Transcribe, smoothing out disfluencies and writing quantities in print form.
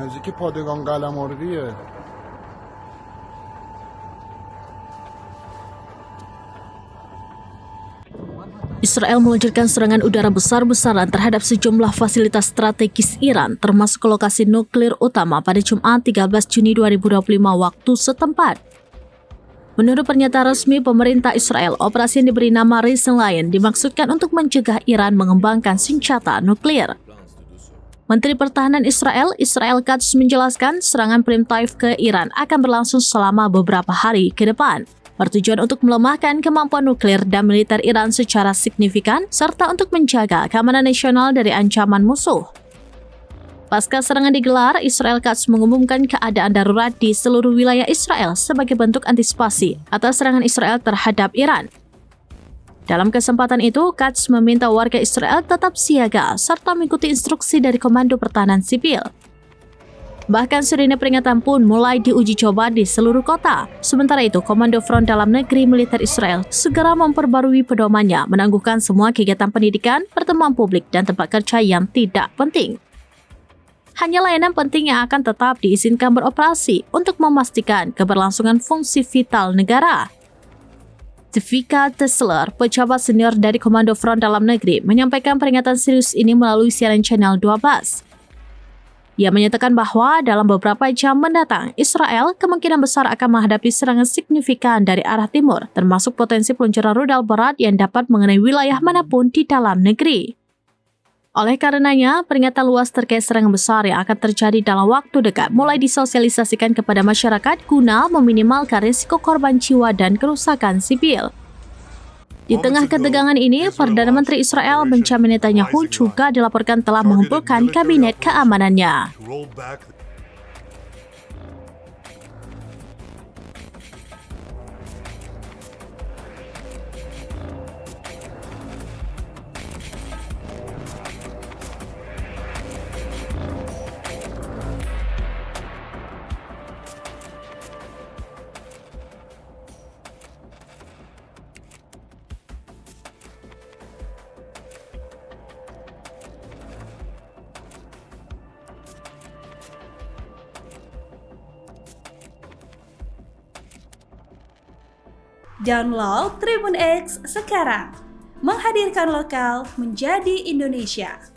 نزدیک پادگان قلمرویه. Israel meluncurkan serangan udara besar-besaran terhadap sejumlah fasilitas strategis Iran, termasuk lokasi nuklir utama pada Jumat 13 Juni 2025 waktu setempat. Menurut pernyataan resmi pemerintah Israel, operasi yang diberi nama Risen Lion dimaksudkan untuk mencegah Iran mengembangkan senjata nuklir. Menteri Pertahanan Israel, Israel Katz menjelaskan serangan preemptif ke Iran akan berlangsung selama beberapa hari ke depan, bertujuan untuk melemahkan kemampuan nuklir dan militer Iran secara signifikan, serta untuk menjaga keamanan nasional dari ancaman musuh. Pasca serangan digelar, Israel Katz mengumumkan keadaan darurat di seluruh wilayah Israel sebagai bentuk antisipasi atas serangan Israel terhadap Iran. Dalam kesempatan itu, Katz meminta warga Israel tetap siaga serta mengikuti instruksi dari Komando Pertahanan Sipil. Bahkan sirine peringatan pun mulai diuji coba di seluruh kota. Sementara itu, Komando Front Dalam Negeri Militer Israel segera memperbarui pedomannya, menangguhkan semua kegiatan pendidikan, pertemuan publik, dan tempat kerja yang tidak penting. Hanya layanan penting yang akan tetap diizinkan beroperasi untuk memastikan keberlangsungan fungsi vital negara. Tvika Tesler, pejabat senior dari Komando Front Dalam Negeri, menyampaikan peringatan serius ini melalui siaran Channel 12. Ia menyatakan bahwa dalam beberapa jam mendatang, Israel kemungkinan besar akan menghadapi serangan signifikan dari arah timur, termasuk potensi peluncuran rudal berat yang dapat mengenai wilayah manapun di dalam negeri. Oleh karenanya, peringatan luas terkait serangan besar yang akan terjadi dalam waktu dekat mulai disosialisasikan kepada masyarakat guna meminimalkan risiko korban jiwa dan kerusakan sipil. Di tengah ketegangan ini, Perdana Menteri Israel Benjamin Netanyahu juga dilaporkan telah mengumpulkan kabinet keamanannya. Download Tribun X sekarang, menghadirkan lokal menjadi Indonesia.